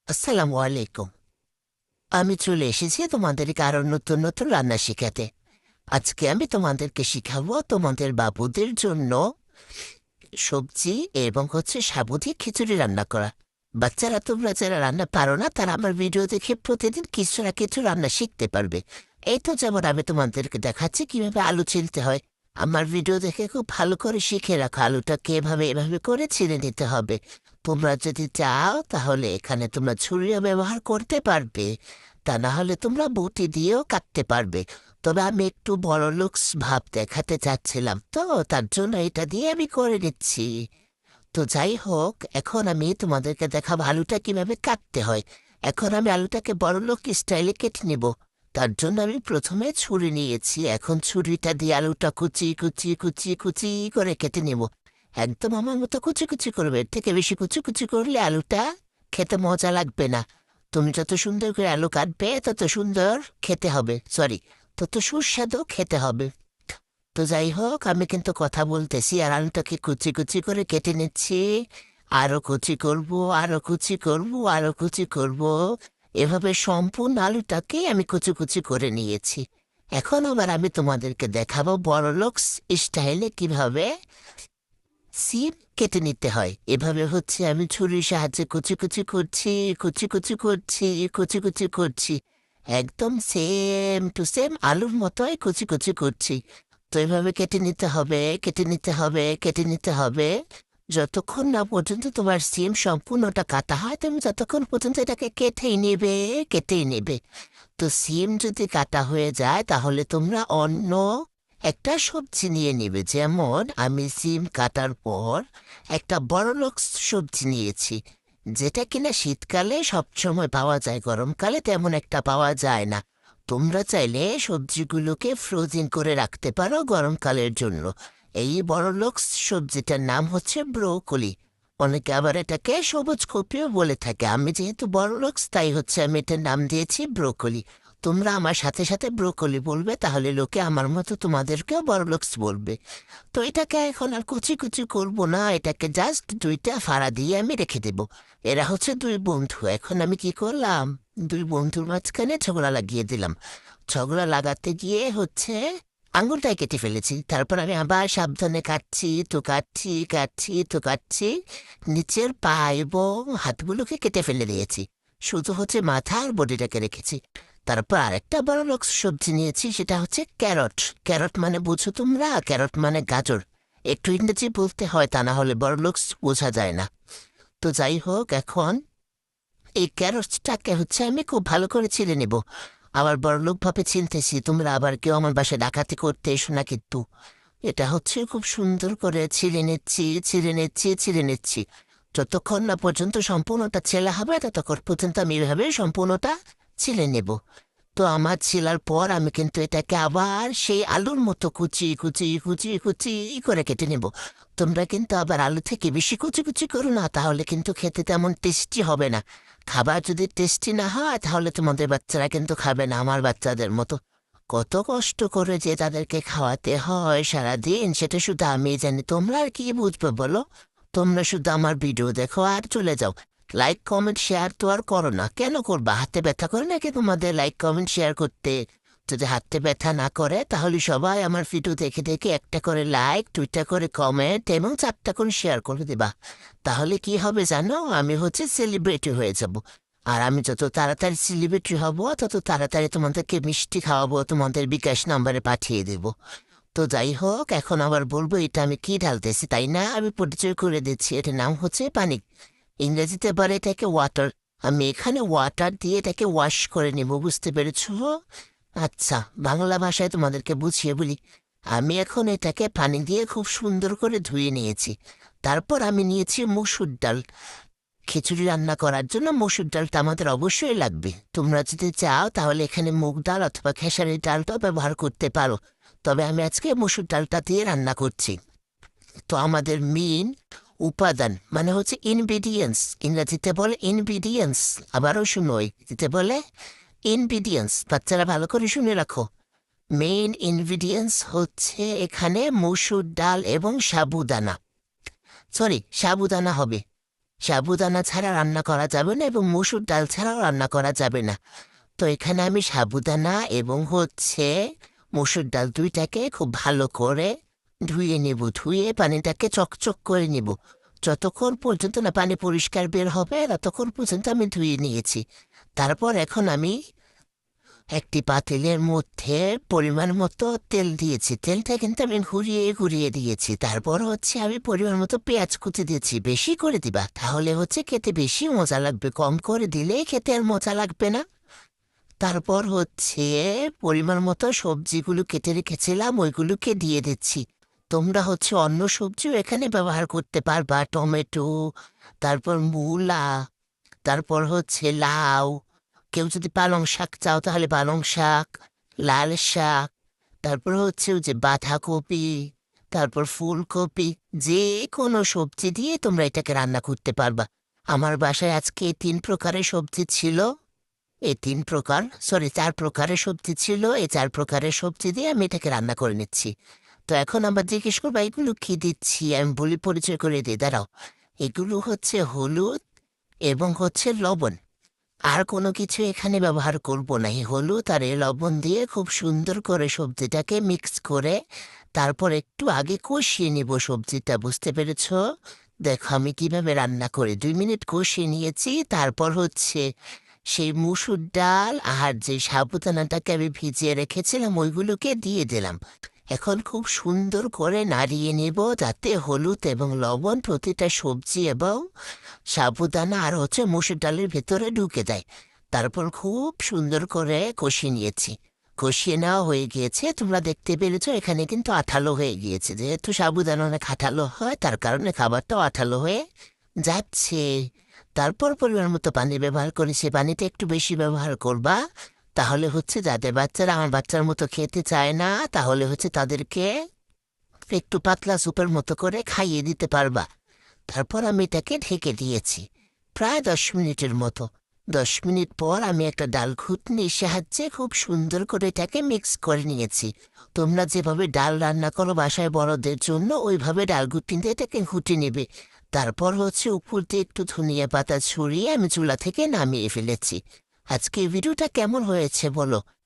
আসসালামু আলাইকুম। আমি চলে এসেছি তোমাদেরকে আরো নতুন নতুন রান্না শেখাতে। আজকে আমি তোমাদেরকে শিখাবো তোমাদের বাবুদের জন্য সবজি এবং সাবু দিয়ে খিচুড়ি রান্না করা। বাচ্চারা, তোমরা যারা রান্না পারো না তারা আমার ভিডিও দেখে প্রতিদিন কিছু না কিছু রান্না শিখতে পারবে। এই তো যেমন আমি তোমাদেরকে দেখাচ্ছি কিভাবে আলু ছিলতে হয়। আমার ভিডিও দেখে খুব ভালো করে শিখে রাখো আলুটাকে এভাবে করে ছিঁড়ে নিতে হবে। তোমরা যদি চাও তাহলে এখানে তোমরা ছুরিও ব্যবহার করতে পারবে, তা না হলে তোমরা বটি দিয়েও কাটতে পারবে। তবে আমি একটু বড় লুকস ভাব দেখাতে চাচ্ছিলাম, তো তার জন্য এটা দিয়ে আমি করে নিচ্ছি। তো যাই হোক, এখন আমি তোমাদেরকে দেখাবো আলুটা কিভাবে কাটতে হয়। এখন আমি আলুটাকে বড় লোক স্টাইলে কেটে নেব। তার জন্য আমি প্রথমে ছুরি নিয়েছি, এখন ছুরিটা দিয়ে আলুটা কুচি কুচি কুচি কুচি করে কেটে নেব। একদম আমার মতো কুচি কুচি করবে, এর থেকে বেশি কুচি কুচি করলে আলুটা খেতে মজা লাগবে না। তুমি যত সুন্দর করে আলু কাটবে তত সুন্দর খেতে হবে, সরি, তত সুস্বাদু খেতে হবে। তো যাই হোক, আমি কিন্তু কথা বলতেছি আর আলুটাকে কুচি কুচি করে কেটে নিচ্ছি। আরো কুচি করব, আরো কুচি করব, আরো কুচি করব। এভাবে সম্পূর্ণ আলুটাকে আমি কুচি কুচি করে নিয়েছি। এখন আবার আমি তোমাদেরকে দেখাবো বড়লোক স্টাইলে কিভাবে সিম কেটে নিতে হয়। এভাবে আমি ছুরির সাহায্যে কুচি কুচি করছি, কুচি কুচি করছি, কুচি কুচি করছি। একদম সেম টু সেম আলুর মতোই কুচি কুচি করছি। তো এভাবে কেটে নিতে হবে, কেটে নিতে হবে, কেটে নিতে হবে। যতক্ষণ না পর্যন্ত তোমার সিম সম্পূর্ণটা কাটা হয় তুমি ততক্ষণ পর্যন্ত এটাকে কেটেই নেবে, কেটেই নেবে। তো সিম যদি কাটা হয়ে যায় তাহলে তোমরা অন্য একটা সবজি নিয়ে নেবে। যেমন আমি সিম কাটার পর একটা বড়লোক সবজি নিয়েছি, যেটা কিনা শীতকালে সবসময় পাওয়া যায়, গরমকালে তেমন একটা পাওয়া যায় না। তোমরা চাইলে সবজিগুলোকে ফ্রোজেন করে রাখতে পারো গরমকালের জন্য। এই বড়লোক সবজিটার নাম ব্রোকলি। অনেকে আবার এটাকে সবুজ কপিও বলে থাকে। আমি যেহেতু বড়লোক তাই আমি এটার নাম দিয়েছি ব্রোকলি। তোমরা আমার সাথে সাথে ব্রোকলি বলবে, তাহলে লোকে আমার মতো তোমাদেরকেও বড়লোকস বলবে। তো এটাকে এখন আর কুচি কুচি করবো না, এটাকে জাস্ট দুইটা ফাড়া দিয়ে আমি রেখে দেব। এরা দুই বন্ধু। এখন আমি কি করলাম, দুই বন্ধুর মাঝখানে ঝগড়া লাগিয়ে দিলাম। ঝগড়া লাগাতে গিয়ে আঙুলটাই কেটে ফেলেছি। তারপর আমি আবার সাবধানে কাটছি তো কাটছি, কাটছি তো কাটছি, নিচের পা এবং হাতগুলোকে কেটে ফেলে দিয়েছি। শুধু মাথা আর বডিটাকে রেখেছি। তারপর আরেকটা বড় লোক সবজি নিয়েছি, সেটা ক্যারট। ক্যারট মানে বুঝো তোমরা, ক্যারট মানে গাজর। একটু ইংরেজি বলতে হয়, তা না হলে বড় লোক বোঝা যায় না। তো যাই হোক, এখন এই ক্যারটটাকে আমি খুব ভালো করে ছিলে নেব। আবার বড়লোক ভাবে চিনতেছি, তোমরা আবার কেউ আমার বাসায় ডাকাতি করতে এসো না কিন্তু। এটা খুব সুন্দর করে ছিলে নিচ্ছি, ছিলে নিচ্ছি, ছিলে নিচ্ছি। যতক্ষণ না পর্যন্ত সম্পূর্ণটা ছেলা হবে ততক্ষণ পর্যন্ত আমি এভাবে সম্পূর্ণটা ছিলে নেব। তো আমার ছিলার পর আমি কিন্তু এটাকে আবার সেই আলুর মতো কুচি কুচি কুচি কুচি করে কেটে নেব। তোমরা কিন্তু আবার আলু থেকে বেশি কুচি কুচি করো না, তাহলে কিন্তু খেতে তেমন টেস্টি হবে না। খাবার যদি টেস্টি না হয় তাহলে তোমাদের বাচ্চারা কিন্তু খাবে না আমার বাচ্চাদের মতো। কত কষ্ট করে যে তাদেরকে খাওয়াতে হয় সারাদিন, সেটা শুধু আমি জানি। তোমরা আর কি বুঝবে বলো? তোমরা শুধু আমার ভিডিও দেখো আর চলে যাও। লাইক কমেন্ট শেয়ার তো আর করো না। কেন করবা? হাতে ব্যথা করে নাকি তোমাদের লাইক কমেন্ট শেয়ার করতে? যদি হাতে ব্যথা না করে তাহলে সবাই আমার ভিডিও দেখে দেখে একটা করে লাইক, দুইটা করে কমেন্ট এবং চারটা করে শেয়ার করে দেবা। তাহলে কি হবে জানো? আমি সেলিব্রিটি হয়ে যাব। আর আমি যত তাড়াতাড়ি সেলিব্রিটি হব তত তাড়াতাড়ি তোমাদেরকে মিষ্টি খাওয়াবো, তোমাদের বিকাশ নাম্বারে পাঠিয়ে দেব। তো যাই হোক, এখন আবার বলবো এটা আমি কি ঢালতেছি, তাই না? আমি পরিচয় করে দিচ্ছি, এটার নাম পানি। ইংরেজিতে বলে এটাকে ওয়াটার। আমি এখানে ওয়াটার দিয়ে এটাকে ওয়াশ করে নেব, বুঝতে পেরেছো? আচ্ছা, বাংলা ভাষায় তোমাদেরকে বুঝিয়ে বলি। আমি এখন এটাকে পানি দিয়ে খুব সুন্দর করে ধুয়ে নিয়েছি। তারপর আমি নিয়েছি মসুর ডাল। খিচুড়ি রান্না করার জন্য মসুর ডালটা আমাদের অবশ্যই লাগবে। তোমরা যদি চাও তাহলে এখানে মুগ ডাল অথবা খেসারির ডালটাও ব্যবহার করতে পারো। তবে আমি আজকে মসুর ডালটা দিয়ে রান্না করছি। তো আমাদের মেইন উপাদান মানে ইনগ্রিডিয়েন্টস, ইংরেজিতে বলে ইনগ্রিডিয়েন্টস। আবারও শুনো, ইংরেজিতে বলে ইনগ্রিডিয়েন্টস। বাচ্চারা ভালো করে শুনে রাখো। মেইন ইনগ্রিডিয়েন্টস এখানে মসুর ডাল এবং সাবুদানা। সরি, সাবুদানা হবে। সাবুদানা ছাড়া রান্না করা যাবে না এবং মসুর ডাল ছাড়াও রান্না করা যাবে না। তো এখানে আমি সাবুদানা এবং মসুর ডাল দুইটাকে খুব ভালো করে ধুয়ে নেব। ধুয়ে পানিটাকে চকচক করে নেব। যতক্ষণ পর্যন্ত না পানি পরিষ্কার বের হবে ততক্ষণ পর্যন্ত আমি ধুয়ে নিয়েছি। তারপর এখন আমি একটি পাতিলের মধ্যে পরিমাণ মতো তেল দিয়েছি। তেলটা কিন্তু আমি ঘুরিয়ে ঘুরিয়ে দিয়েছি। তারপর আমি পরিমাণ মতো পেঁয়াজ কুচি দিয়েছি। বেশি করে দিবা, তাহলে খেতে বেশি মজা লাগবে। কম করে দিলে খেতে আর মজা লাগবে না। তারপর পরিমাণ মতো সবজিগুলো কেটে রেখেছিলাম, ওইগুলোকে দিয়ে দিচ্ছি। তোমরা অন্য সবজিও এখানে ব্যবহার করতে পারবা, টমেটো, তারপর মূলা, তারপর লাউ। কেউ যদি পালং শাক চাও তাহলে পালং শাক, লাল শাক, তারপর ওই যে বাঁধাকপি, তারপর ফুলকপি, যে কোনো সবজি দিয়ে তোমরা এটাকে রান্না করতে পারবা। আমার বাসায় আজকে এই 3 প্রকারের সবজি ছিল। এই 3 প্রকার, সরি 4 প্রকারের সবজি ছিল। এই 4 প্রকারের সবজি দিয়ে আমি এটাকে রান্না করে নিচ্ছি। তো এখন আবার জিজ্ঞেস করবা এগুলো কি দিচ্ছি, আমি বলি, পরিচয় করে দিই, দাঁড়াও। এগুলো হলুদ এবং লবণ। আর কোনো কিছু এখানে ব্যবহার করব না। এই হলুদ আর এই লবণ দিয়ে খুব সুন্দর করে সবজিটাকে মিক্স করে তারপর একটু আগে কষিয়ে নিব সবজিটা, বুঝতে পেরেছ? দেখো আমি কিভাবে রান্না করি। 2 মিনিট কষিয়ে নিয়েছি। তারপর সেই মুসুর ডাল আর যে সাবুদানাটাকে আমি ভিজিয়ে রেখেছিলাম ওইগুলোকে দিয়ে দিলাম। এখন খুব সুন্দর করে নাড়িয়ে নেব যাতে হলুদ এবং লবণ প্রতিটা সবজি এবং সাবুদানা আর মসুর ডালের ভেতরে ঢুকে যায়। তারপর খুব সুন্দর করে কষিয়ে নিয়েছি। কষিয়ে নেওয়া হয়ে গিয়েছে। তোমরা দেখতে পেরেছ এখানে কিন্তু আঠালো হয়ে গিয়েছে। যেহেতু সাবুদানা অনেক আঠালো হয় তার কারণে খাবারটাও আঠালো হয়ে যাচ্ছে। তারপর পরিমাণ মতো পানি ব্যবহার করেছি। পানিটা একটু বেশি ব্যবহার করবা, তাহলে যাদের বাচ্চারা আমার বাচ্চার মতো খেতে চায় না তাহলে তাদেরকে একটু পাতলা সুপের মতো করে খাইয়ে দিতে পারবা। তারপর আমি এটাকে ঢেকে দিয়েছি প্রায় 10 মিনিটের মতো। 10 মিনিট পর আমি একটা ডাল ঘুটনির সাহায্যে খুব সুন্দর করে এটাকে মিক্স করে নিয়েছি। তোমরা যেভাবে ডাল রান্না করো বাসায় বড়দের জন্য ওইভাবে ডাল ঘুটনি দিয়ে এটাকে ঘুটে নেবে। তারপর উপর দিয়ে একটু ধনিয়া পাতা ছড়িয়ে আমি চুলা থেকে নামিয়ে ফেলেছি। আজকে ভিডিওটা কেমন হয়েছে বলো?